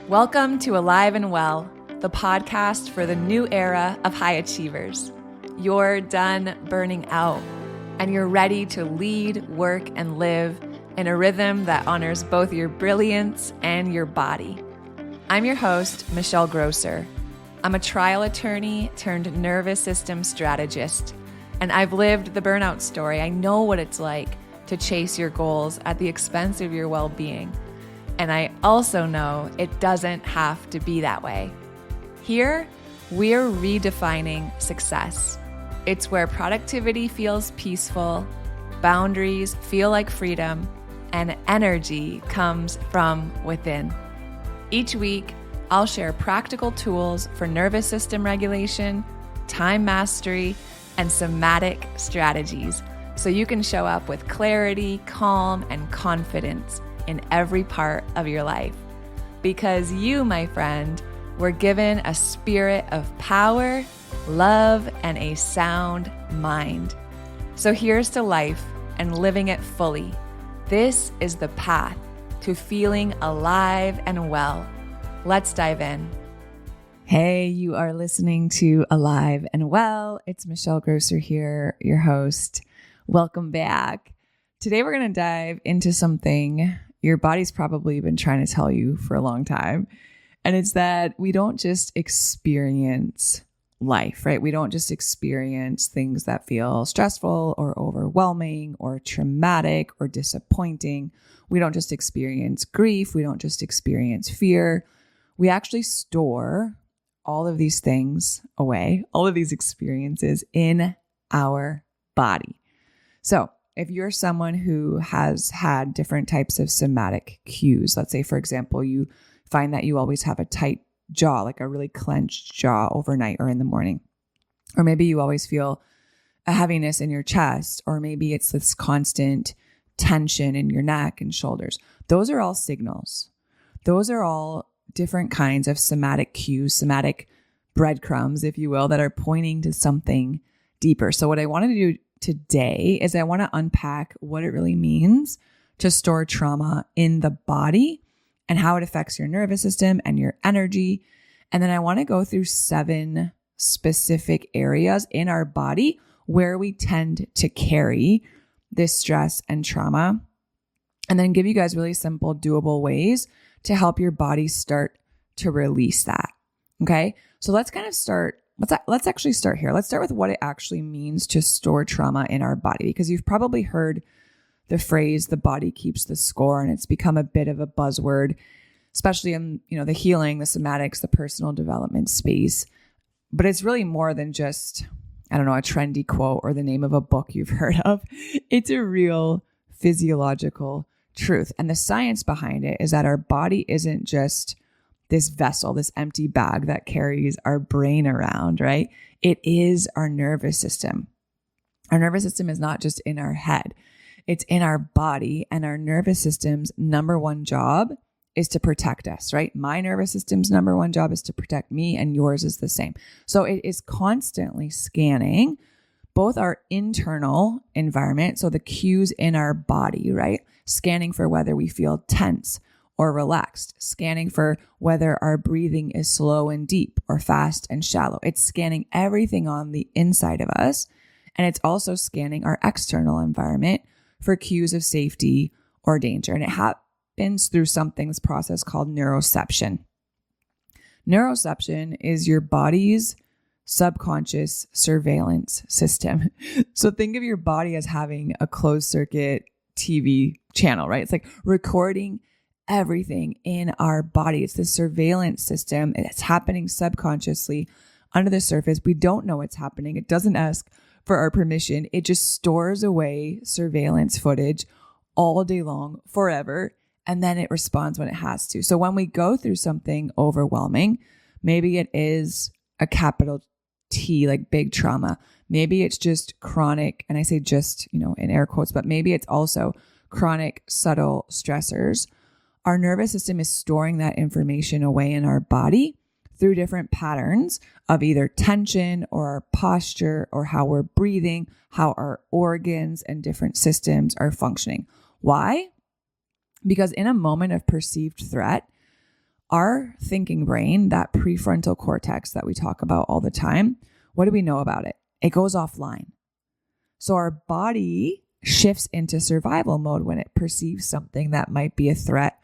Welcome to Alive and Well, the podcast for the new era of high achievers. You're done burning out, and you're ready to lead, work, and live in a rhythm that honors both your brilliance and your body. I'm your host, Michelle Grosser. I'm a trial attorney turned nervous system strategist, and I've lived the burnout story. I know what it's like to chase your goals at the expense of your well-being. And I also know it doesn't have to be that way. Here, we're redefining success. It's where productivity feels peaceful, boundaries feel like freedom, and energy comes from within. Each week, I'll share practical tools for nervous system regulation, time mastery, and somatic strategies so you can show up with clarity, calm, and confidence in every part of your life. Because you, my friend, were given a spirit of power, love, and a sound mind. So here's to life and living it fully. This is the path to feeling alive and well. Let's dive in. Hey, you are listening to Alive and Well. It's Michelle Grosser here, your host. Welcome back. Today we're going to dive into something your body's probably been trying to tell you for a long time. And it's that we don't just experience life, right? We don't just experience things that feel stressful or overwhelming or traumatic or disappointing. We don't just experience grief. We don't just experience fear. We actually store all of these things away, all of these experiences in our body. So if you're someone who has had different types of somatic cues, let's say, for example, you find that you always have a tight jaw, like a really clenched jaw overnight or in the morning, or maybe you always feel a heaviness in your chest, or maybe it's this constant tension in your neck and shoulders. Those are all signals. Those are all different kinds of somatic cues, somatic breadcrumbs, if you will, that are pointing to something deeper. So what I wanted to do today is I want to unpack what it really means to store trauma in the body and how it affects your nervous system and your energy. And then I want to go through 7 specific areas in our body where we tend to carry this stress and trauma, and then give you guys really simple, doable ways to help your body start to release that. Okay. So let's kind of start. Let's actually start here. Let's start with what it actually means to store trauma in our body, because you've probably heard the phrase, the body keeps the score, and it's become a bit of a buzzword, especially in, the healing, the somatics, the personal development space. But it's really more than just, a trendy quote or the name of a book you've heard of. It's a real physiological truth. And the science behind it is that our body isn't just this vessel, this empty bag that carries our brain around, right? It is our nervous system. Our nervous system is not just in our head. It's in our body, and our nervous system's number one job is to protect us, right? My nervous system's number one job is to protect me, and yours is the same. So it is constantly scanning both our internal environment, so the cues in our body, right? Scanning for whether we feel tense or relaxed, scanning for whether our breathing is slow and deep or fast and shallow. It's scanning everything on the inside of us. And it's also scanning our external environment for cues of safety or danger. And it happens through this process called neuroception. Neuroception is your body's subconscious surveillance system. So think of your body as having a closed circuit TV channel, right? It's like recording everything in our body. It's the surveillance system. It's happening subconsciously under the surface. We don't know what's happening. It doesn't ask for our permission. It just stores away surveillance footage all day long, forever, and then it responds when it has to. So when we go through something overwhelming, maybe it is a capital T, like big trauma. Maybe it's just chronic, and I say just, in air quotes, but maybe it's also chronic subtle stressors. Our nervous system is storing that information away in our body through different patterns of either tension or our posture or how we're breathing, how our organs and different systems are functioning. Why? Because in a moment of perceived threat, Our thinking brain, that prefrontal cortex that we talk about all the time, what do we know about it? It goes offline. So our body shifts into survival mode when it perceives something that might be a threat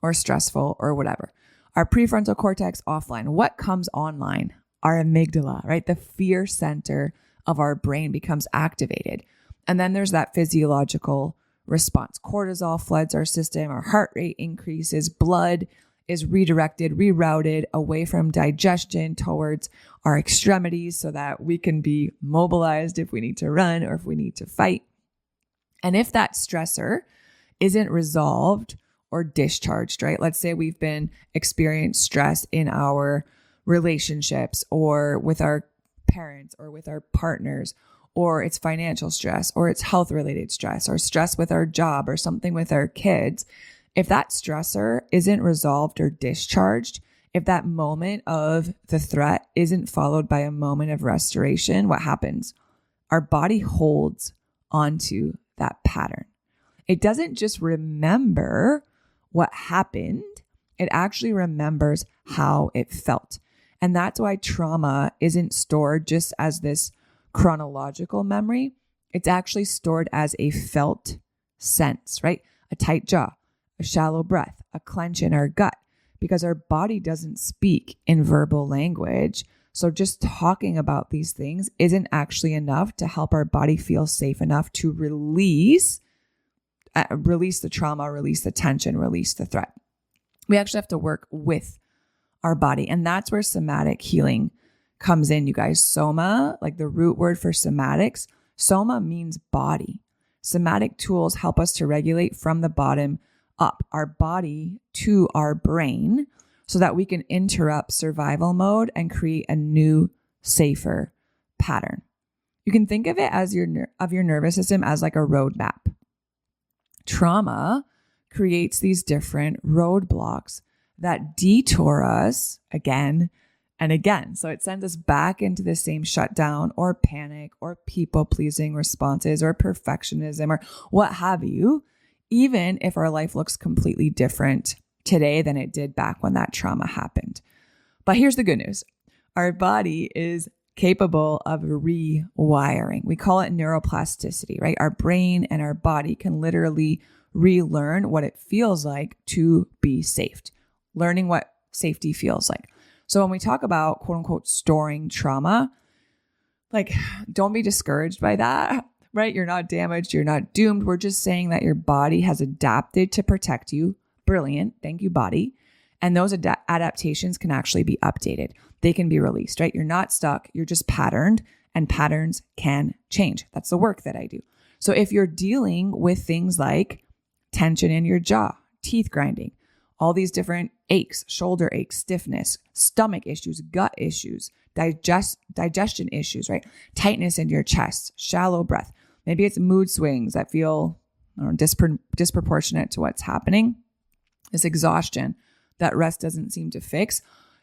or stressful or whatever. Our prefrontal cortex offline. What comes online? Our amygdala, right? The fear center of our brain becomes activated. And then there's that physiological response. Cortisol floods our system, our heart rate increases, blood is rerouted away from digestion towards our extremities so that we can be mobilized if we need to run or if we need to fight. And if that stressor isn't resolved or discharged, right? Let's say we've been experienced stress in our relationships or with our parents or with our partners, or it's financial stress, or it's health related stress, or stress with our job or something with our kids. If that stressor isn't resolved or discharged, if that moment of the threat isn't followed by a moment of restoration, what happens? Our body holds onto that pattern. It doesn't just remember what happened, it actually remembers how it felt. And that's why trauma isn't stored just as this chronological memory. It's actually stored as a felt sense, right? A tight jaw, a shallow breath, a clench in our gut, because our body doesn't speak in verbal language. So just talking about these things isn't actually enough to help our body feel safe enough to release the trauma, release the tension, release the threat. We actually have to work with our body. And that's where somatic healing comes in, you guys. Soma, like the root word for somatics, soma means body. Somatic tools help us to regulate from the bottom up, our body to our brain, so that we can interrupt survival mode and create a new, safer pattern. You can think of it as your nervous system as like a roadmap. Trauma creates these different roadblocks that detour us again and again. So it sends us back into the same shutdown or panic or people-pleasing responses or perfectionism or what have you, even if our life looks completely different today than it did back when that trauma happened. But here's the good news. Our body is capable of rewiring. We call it neuroplasticity, right? Our brain and our body can literally relearn what it feels like to be safe, learning what safety feels like. So when we talk about quote unquote storing trauma, like don't be discouraged by that, right? You're not damaged. You're not doomed. We're just saying that your body has adapted to protect you. Brilliant. Thank you, body. And those adaptations can actually be updated. They can be released, right? You're not stuck. You're just patterned, and patterns can change. That's the work that I do. So if you're dealing with things like tension in your jaw, teeth grinding, all these different aches, shoulder aches, stiffness, stomach issues, gut issues, digestion issues, right? Tightness in your chest, shallow breath. Maybe it's mood swings that feel disproportionate to what's happening. This exhaustion that rest doesn't seem to fix.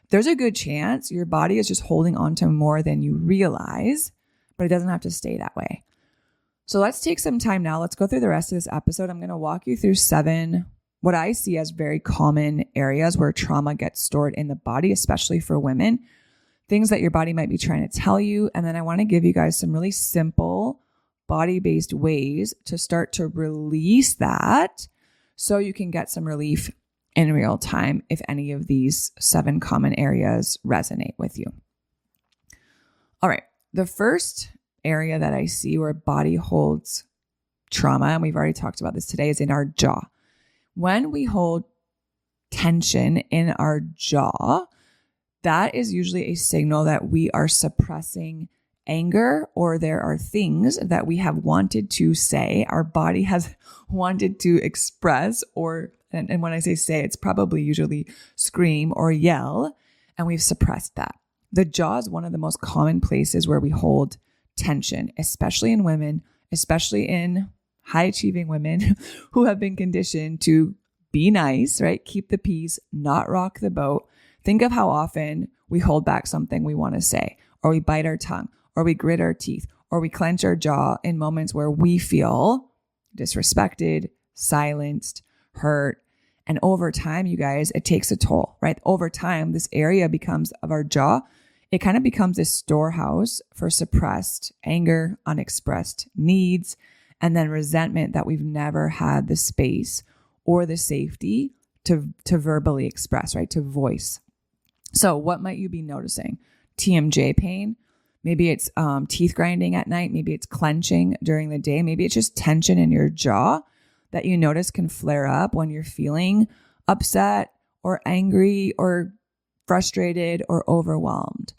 There's a good chance your body is just holding on to more than you realize, but it doesn't have to stay that way. So let's take some time now. Let's go through the rest of this episode. I'm going to walk you through 7 what I see as very common areas where trauma gets stored in the body, especially for women, things that your body might be trying to tell you. And then I want to give you guys some really simple body-based ways to start to release that so you can get some relief in real time if any of these 7 common areas resonate with you. All right. The first area that I see where body holds trauma, and we've already talked about this today, is in our jaw. When we hold tension in our jaw, that is usually a signal that we are suppressing anger, or there are things that we have wanted to say, our body has wanted to express, and when I say, it's probably usually scream or yell, and we've suppressed that. The jaw is one of the most common places where we hold tension, especially in women, especially in high-achieving women who have been conditioned to be nice, right? Keep the peace, not rock the boat. Think of how often we hold back something we want to say, or we bite our tongue, or we grit our teeth, or we clench our jaw in moments where we feel disrespected, silenced, hurt. And over time, you guys, it takes a toll, right? Over time, this area of our jaw, it kind of becomes a storehouse for suppressed anger, unexpressed needs, and then resentment that we've never had the space or the safety to verbally express, right? To voice. So what might you be noticing? TMJ pain. Maybe it's teeth grinding at night. Maybe it's clenching during the day. Maybe it's just tension in your jaw that you notice can flare up when you're feeling upset or angry or frustrated or overwhelmed.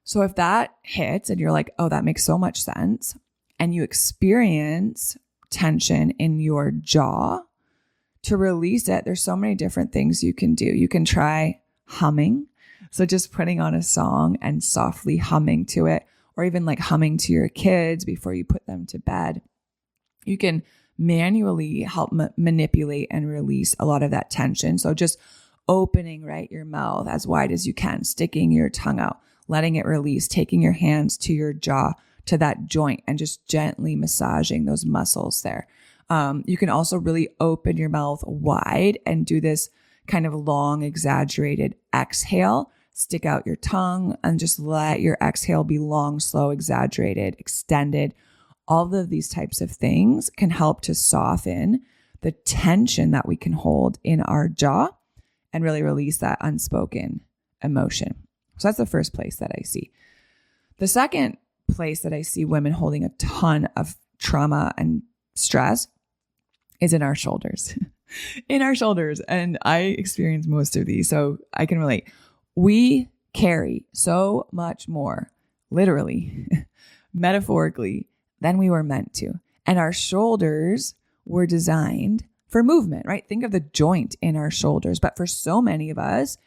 So if that hits and you're like, oh, that makes so much sense, and you experience tension in your jaw, to release it, there's so many different things you can do. You can try humming. So just putting on a song and softly humming to it, or even like humming to your kids before you put them to bed. You can manually help manipulate and release a lot of that tension. So just opening, right, your mouth as wide as you can, sticking your tongue out, letting it release, taking your hands to your jaw, to that joint, and just gently massaging those muscles there. You can also really open your mouth wide and do this kind of long, exaggerated exhale. Stick out your tongue and just let your exhale be long, slow, exaggerated, extended. All of these types of things can help to soften the tension that we can hold in our jaw and really release that unspoken emotion. So that's the first place that I see. The second place that I see women holding a ton of trauma and stress is in our shoulders. In our shoulders. And I experience most of these, so I can relate. We carry so much more, literally, metaphorically, than we were meant to. And our shoulders were designed for movement, right? Think of the joint in our shoulders. But for so many of us,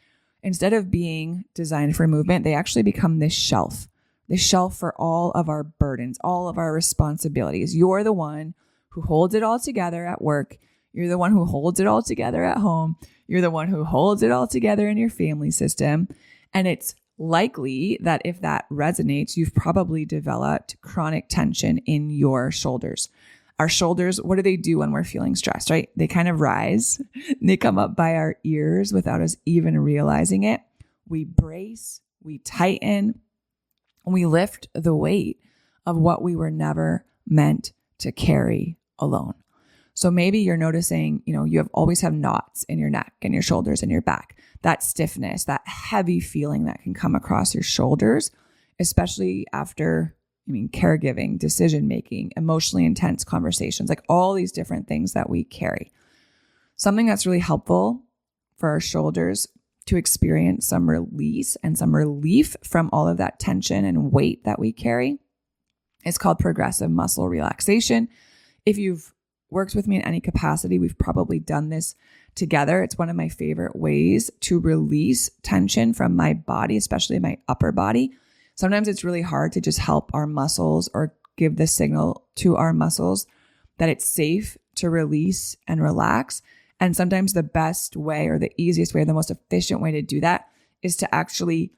instead of being designed for movement, they actually become this shelf for all of our burdens, all of our responsibilities. You're the one who holds it all together at work. You're the one who holds it all together at home. You're the one who holds it all together in your family system. And it's likely that if that resonates, you've probably developed chronic tension in your shoulders. Our shoulders, what do they do when we're feeling stressed, right? They kind of rise. They come up by our ears without us even realizing it. We brace, we tighten, we lift the weight of what we were never meant to carry alone. So maybe you're noticing, you always have knots in your neck and your shoulders and your back, that stiffness, that heavy feeling that can come across your shoulders, especially after, caregiving, decision-making, emotionally intense conversations, like all these different things that we carry. Something that's really helpful for our shoulders to experience some release and some relief from all of that tension and weight that we carry is called progressive muscle relaxation. If you've worked with me in any capacity, we've probably done this together. It's one of my favorite ways to release tension from my body, especially my upper body. Sometimes it's really hard to just help our muscles or give the signal to our muscles that it's safe to release and relax. And sometimes the best way or the easiest way, or the most efficient way to do that is to actually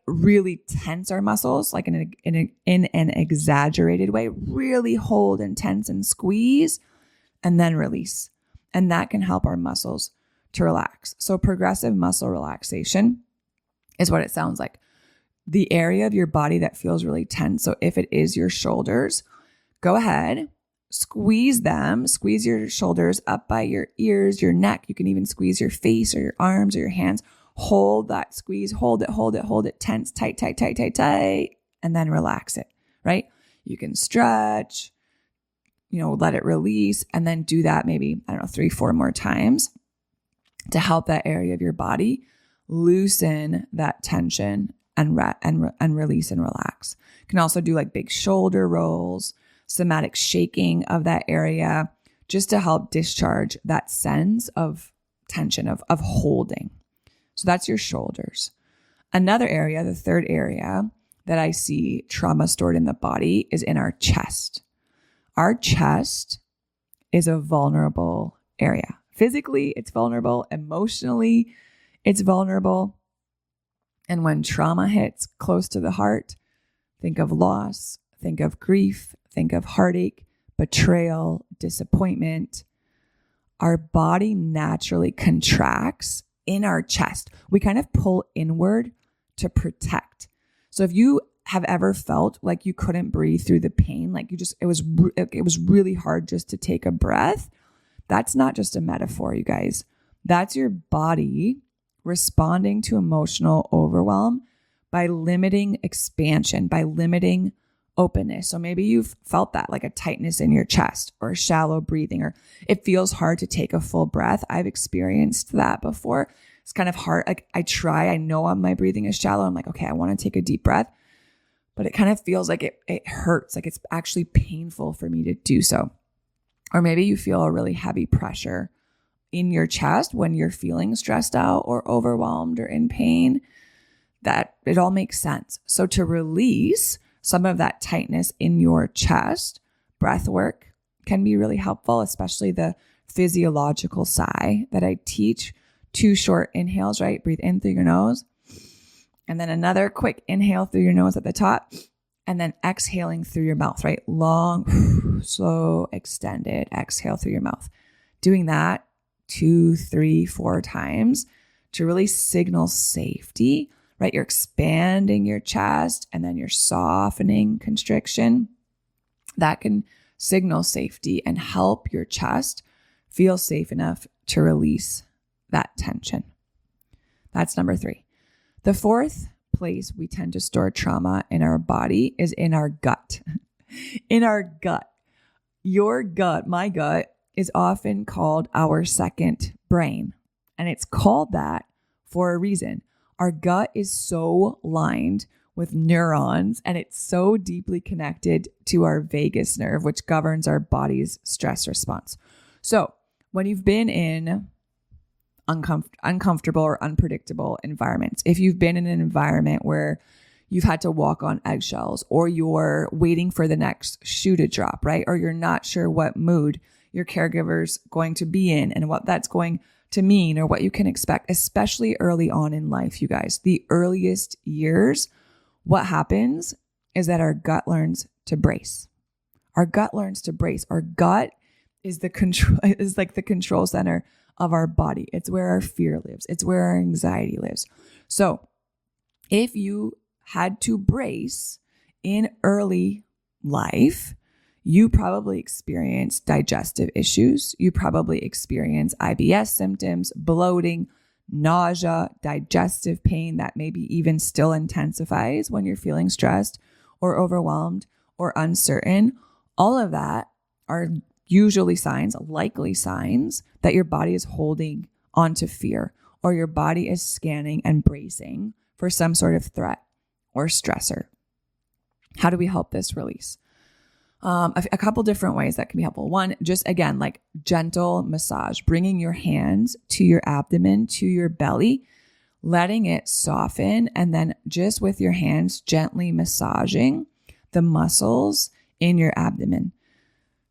really tense our muscles, like in an exaggerated way, really hold and tense and squeeze and then release. And that can help our muscles to relax. So progressive muscle relaxation is what it sounds like. The area of your body that feels really tense. So if it is your shoulders, go ahead, squeeze them, squeeze your shoulders up by your ears, your neck. You can even squeeze your face or your arms or your hands. Hold that squeeze, hold it, tense, tight, and then relax it, right? You can stretch, let it release, and then do that maybe, 3-4 more times to help that area of your body loosen that tension and release and relax. You can also do like big shoulder rolls, somatic shaking of that area, just to help discharge that sense of tension, of holding. So that's your shoulders. Another area, the third area that I see trauma stored in the body is in our chest. Our chest is a vulnerable area. Physically, it's vulnerable. Emotionally, it's vulnerable. And when trauma hits close to the heart, think of loss, think of grief, think of heartache, betrayal, disappointment. our body naturally contracts in our chest. We kind of pull inward to protect. So if you have ever felt like you couldn't breathe through the pain, like it was really hard just to take a breath, that's not just a metaphor, you guys. That's your body responding to emotional overwhelm by limiting expansion, by limiting openness. So maybe you've felt that, like a tightness in your chest or shallow breathing, or it feels hard to take a full breath. I've experienced that before. It's kind of hard. Like I know my breathing is shallow. I'm like, okay, I want to take a deep breath, but it kind of feels like it hurts. Like it's actually painful for me to do so. Or maybe you feel a really heavy pressure in your chest when you're feeling stressed out or overwhelmed or in pain. That it all makes sense. So to release some of that tightness in your chest, breath work can be really helpful, especially the physiological sigh that I teach. 2 short inhales, right? Breathe in through your nose. And then another quick inhale through your nose at the top. And then exhaling through your mouth, right? Long, slow, extended exhale through your mouth. Doing that 2, 3, 4 times to really signal safety, right? You're expanding your chest and then you're softening constriction. That can signal safety and help your chest feel safe enough to release that tension. That's number 3. The 4th place we tend to store trauma in our body is in our gut. In our gut. Your gut, my gut, is often called our second brain. And it's called that for a reason. Our gut is so lined with neurons and it's so deeply connected to our vagus nerve, which governs our body's stress response. So when you've been in uncomfortable or unpredictable environments, if you've been in an environment where you've had to walk on eggshells, or you're waiting for the next shoe to drop, right? Or you're not sure what mood your caregiver's going to be in and what that's going to mean or what you can expect, especially early on in life, you guys. The earliest years, what happens is that our gut learns to brace. Our gut learns to brace. Our gut is like the control center of our body. It's where our fear lives. It's where our anxiety lives. So if you had to brace in early life, you probably experience digestive issues. You probably experience IBS symptoms, bloating, nausea, digestive pain that maybe even still intensifies when you're feeling stressed or overwhelmed or uncertain. All of that are usually likely signs that your body is holding onto fear, or your body is scanning and bracing for some sort of threat or stressor. How do we help this release? A couple different ways that can be helpful. One, just again, like gentle massage, bringing your hands to your abdomen, to your belly, letting it soften, and then just with your hands gently massaging the muscles in your abdomen.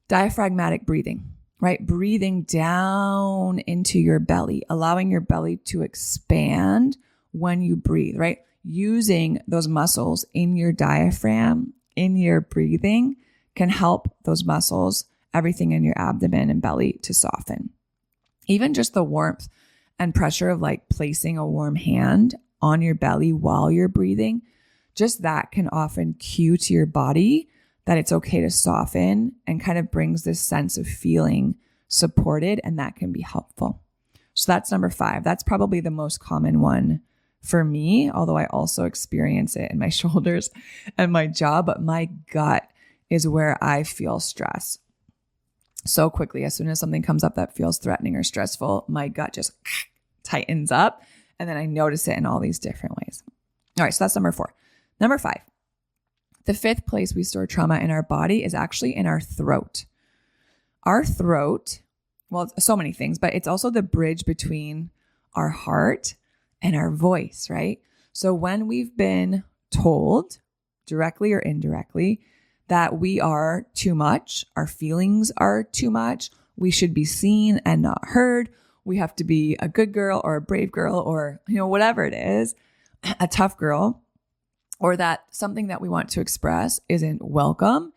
Diaphragmatic breathing, right? Breathing down into your belly, allowing your belly to expand when you breathe, right? Using those muscles in your diaphragm, in your breathing, can help those muscles, everything in your abdomen and belly, to soften. Even just the warmth and pressure of like placing a warm hand on your belly while you're breathing, just that can often cue to your body that it's okay to soften, and kind of brings this sense of feeling supported, and that can be helpful. So that's number 5. That's probably the most common one for me, although I also experience it in my shoulders and my jaw, but my gut is where I feel stress so quickly. As soon as something comes up that feels threatening or stressful, my gut just tightens up, and then I notice it in all these different ways. All right, so that's number 4. Number 5. The 5th place we store trauma in our body is actually in our throat. Our throat, well, so many things, but it's also the bridge between our heart and our voice, right? So when we've been told, directly or indirectly, that we are too much, our feelings are too much, we should be seen and not heard, we have to be a good girl or a brave girl or, whatever it is, a tough girl, or that something that we want to express isn't welcome,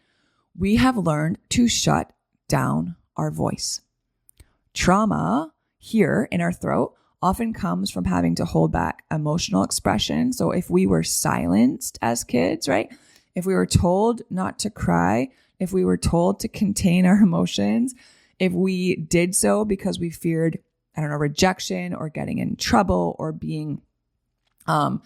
we have learned to shut down our voice, Trauma here in our throat often comes from having to hold back emotional expression. So if we were silenced as kids, right? If we were told not to cry, if we were told to contain our emotions, if we did so because we feared, rejection or getting in trouble or being, judged,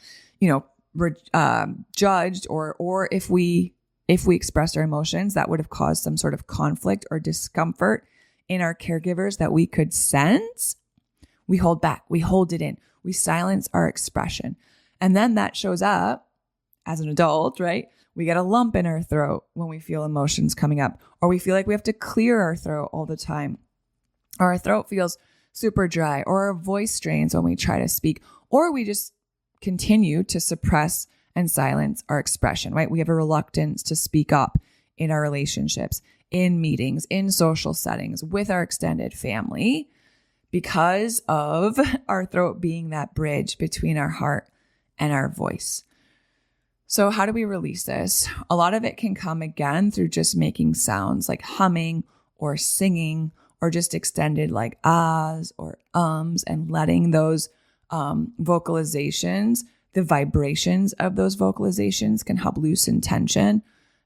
or if we expressed our emotions, that would have caused some sort of conflict or discomfort in our caregivers that we could sense. We hold back, we hold it in, we silence our expression. And then that shows up as an adult, right? We get a lump in our throat when we feel emotions coming up, or we feel like we have to clear our throat all the time, or our throat feels super dry, or our voice strains when we try to speak, or we just continue to suppress and silence our expression, right? We have a reluctance to speak up in our relationships, in meetings, in social settings, with our extended family, because of our throat being that bridge between our heart and our voice. So how do we release this? A lot of it can come again through just making sounds like humming or singing, or just extended like ahs or ums, and letting those vocalizations, the vibrations of those vocalizations can help loosen tension.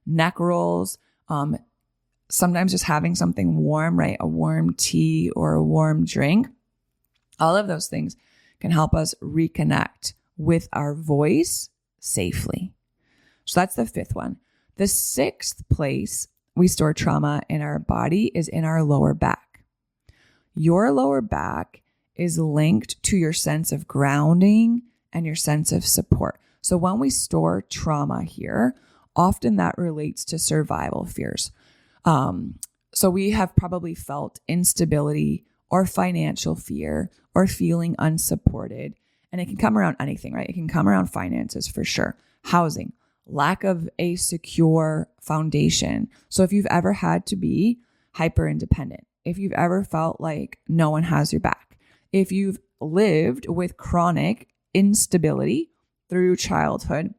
Neck rolls, sometimes just having something warm, right? A warm tea or a warm drink. All of those things can help us reconnect with our voice safely. So that's the fifth one. The sixth place we store trauma in our body is in our lower back. Your lower back is linked to your sense of grounding and your sense of support. So when we store trauma here, often that relates to survival fears. So we have probably felt instability or financial fear or feeling unsupported. And it can come around anything, right? It can come around finances for sure. Housing, lack of a secure foundation. So if you've ever had to be hyper independent, if you've ever felt like no one has your back, if you've lived with chronic instability through childhood,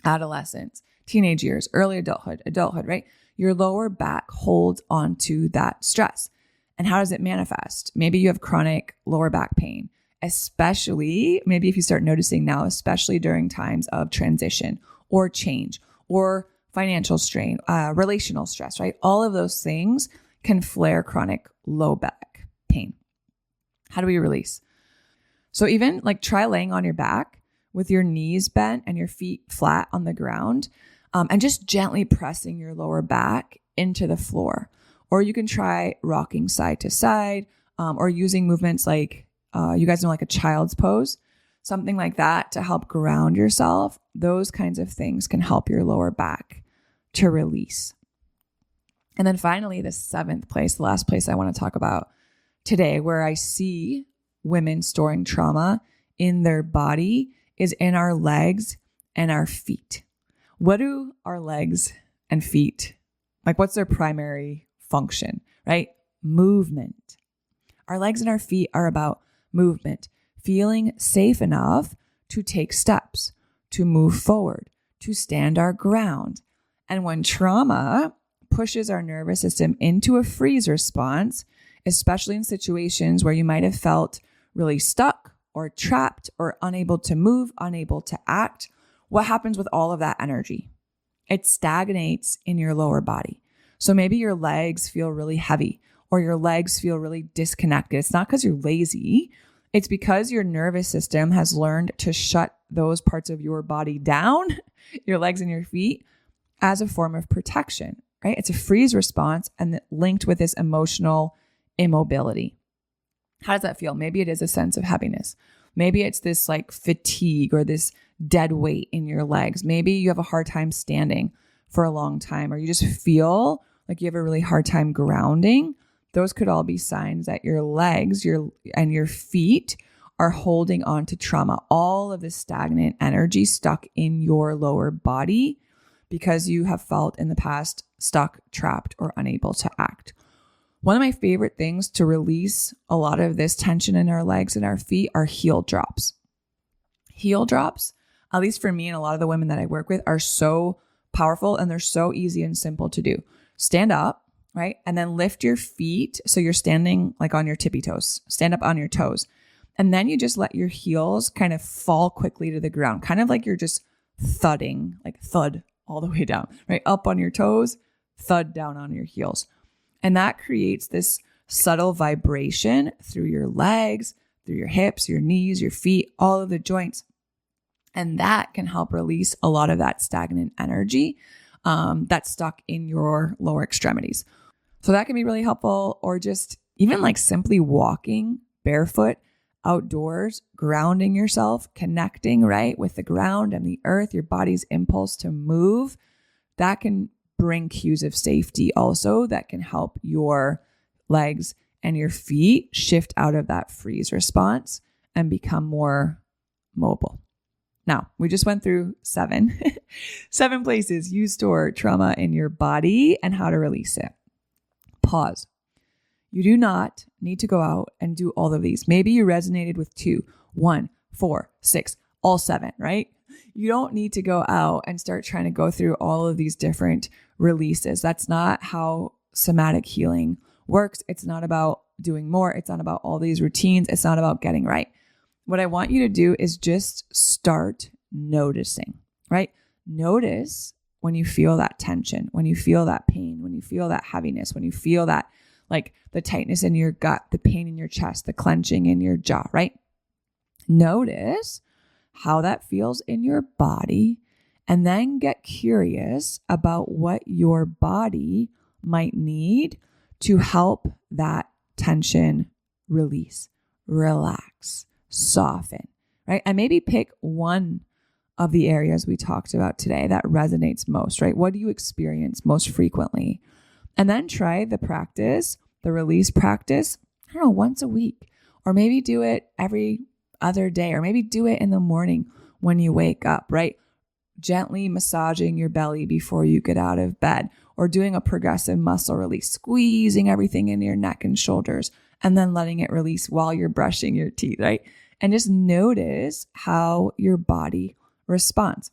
adolescence, teenage years, early adulthood, right? Your lower back holds onto that stress. And how does it manifest? Maybe you have chronic lower back pain, especially maybe if you start noticing now, especially during times of transition or change or financial strain, relational stress, right? All of those things can flare chronic low back pain. How do we release? So even like try laying on your back with your knees bent and your feet flat on the ground, and just gently pressing your lower back into the floor. Or you can try rocking side to side, or using movements like, you guys know, like a child's pose, something like that to help ground yourself. Those kinds of things can help your lower back to release. And then finally, the seventh place, the last place I want to talk about today, where I see women storing trauma in their body, is in our legs and our feet. What do our legs and feet, like what's their primary function, right? Movement. Our legs and our feet are about movement, feeling safe enough to take steps, to move forward, to stand our ground. And when trauma pushes our nervous system into a freeze response, especially in situations where you might have felt really stuck or trapped or unable to move, unable to act, what happens with all of that energy? It stagnates in your lower body. So maybe your legs feel really heavy or your legs feel really disconnected. It's not because you're lazy. It's because your nervous system has learned to shut those parts of your body down, your legs and your feet, as a form of protection, right? It's a freeze response and linked with this emotional immobility. How does that feel? Maybe it is a sense of heaviness. Maybe it's this like fatigue or this dead weight in your legs. Maybe you have a hard time standing for a long time, or you just feel like you have a really hard time grounding. Those could all be signs that your legs and your feet are holding on to trauma, all of the stagnant energy stuck in your lower body because you have felt in the past stuck, trapped, or unable to act. One of my favorite things to release a lot of this tension in our legs and our feet are heel drops. Heel drops, at least for me and a lot of the women that I work with, are so powerful and they're so easy and simple to do. Stand up, right? And then lift your feet. So you're standing like on your tippy toes, stand up on your toes. And then you just let your heels kind of fall quickly to the ground, kind of like you're just thudding, like thud all the way down, right? Up on your toes, thud down on your heels. And that creates this subtle vibration through your legs, through your hips, your knees, your feet, all of the joints. And that can help release a lot of that stagnant energy that's stuck in your lower extremities. So that can be really helpful, or just even like simply walking barefoot outdoors, grounding yourself, connecting, right, with the ground and the earth, your body's impulse to move. That can bring cues of safety also that can help your legs and your feet shift out of that freeze response and become more mobile. Now, we just went through seven places you store trauma in your body and how to release it. Pause. You do not need to go out and do all of these. Maybe you resonated with 2, 1, 4, 6, all 7, right? You don't need to go out and start trying to go through all of these different releases. That's not how somatic healing works. It's not about doing more. It's not about all these routines. It's not about getting right. What I want you to do is just start noticing, right? Notice when you feel that tension, when you feel that pain, when you feel that heaviness, when you feel that like the tightness in your gut, the pain in your chest, the clenching in your jaw, right? Notice how that feels in your body, and then get curious about what your body might need to help that tension release, relax, soften, right? And maybe pick one of the areas we talked about today that resonates most, right? What do you experience most frequently? And then try the practice, the release practice, I don't know, once a week, or maybe do it every other day, or maybe do it in the morning when you wake up, right? Gently massaging your belly before you get out of bed, or doing a progressive muscle release, squeezing everything in your neck and shoulders, and then letting it release while you're brushing your teeth, right? And just notice how your body responds.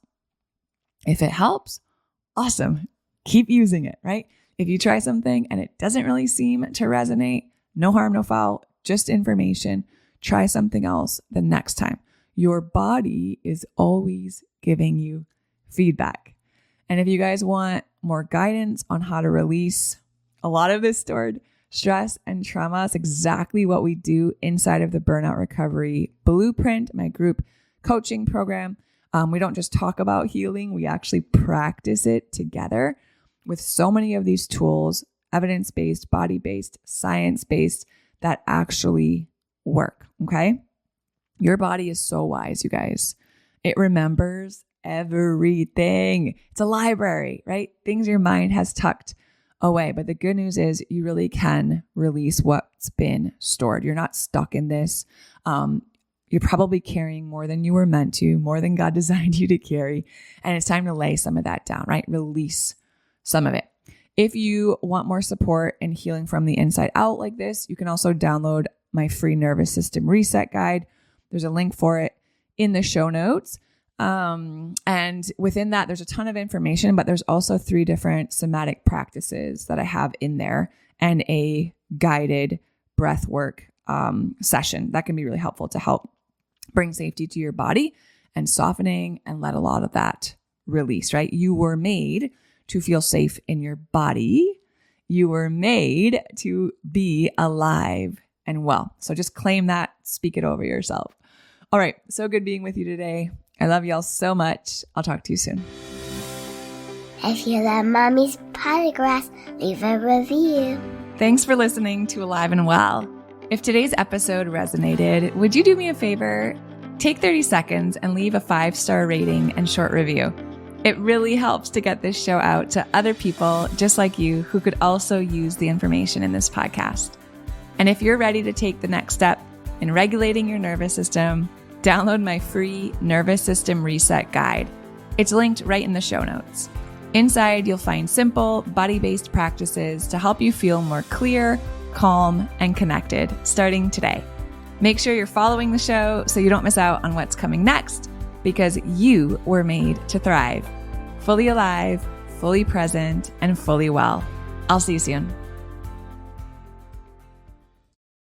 If it helps, awesome. Keep using it, right? If you try something and it doesn't really seem to resonate, no harm, no foul, just information. Try something else the next time. Your body is always giving you feedback. And if you guys want more guidance on how to release a lot of this stored stress and trauma, it's exactly what we do inside of the Burnout Recovery Blueprint, my group coaching program. We don't just talk about healing, we actually practice it together with so many of these tools, evidence-based, body-based, science-based, that actually work, okay? Your body is so wise, you guys. It remembers everything. It's a library, right? Things your mind has tucked away. But the good news is you really can release what's been stored. You're not stuck in this. You're probably carrying more than you were meant to, more than God designed you to carry. And it's time to lay some of that down, right? Release some of it. If you want more support and healing from the inside out like this, you can also download my free nervous system reset guide. There's a link for it in the show notes. And within that, there's a ton of information, but there's also 3 different somatic practices that I have in there, and a guided breath work session that can be really helpful to help bring safety to your body and softening and let a lot of that release, right? You were made to feel safe in your body. You were made to be alive and well. So just claim that, speak it over yourself. All right. So good being with you today. I love y'all so much. I'll talk to you soon. If you love Mommy's podcast, leave a review. Thanks for listening to Alive and Well. If today's episode resonated, would you do me a favor? Take 30 seconds and leave a 5-star rating and short review. It really helps to get this show out to other people just like you who could also use the information in this podcast. And if you're ready to take the next step in regulating your nervous system, download my free nervous system reset guide. It's linked right in the show notes. Inside, you'll find simple, body-based practices to help you feel more clear, calm, and connected starting today. Make sure you're following the show so you don't miss out on what's coming next, because you were made to thrive. Fully alive, fully present, and fully well. I'll see you soon.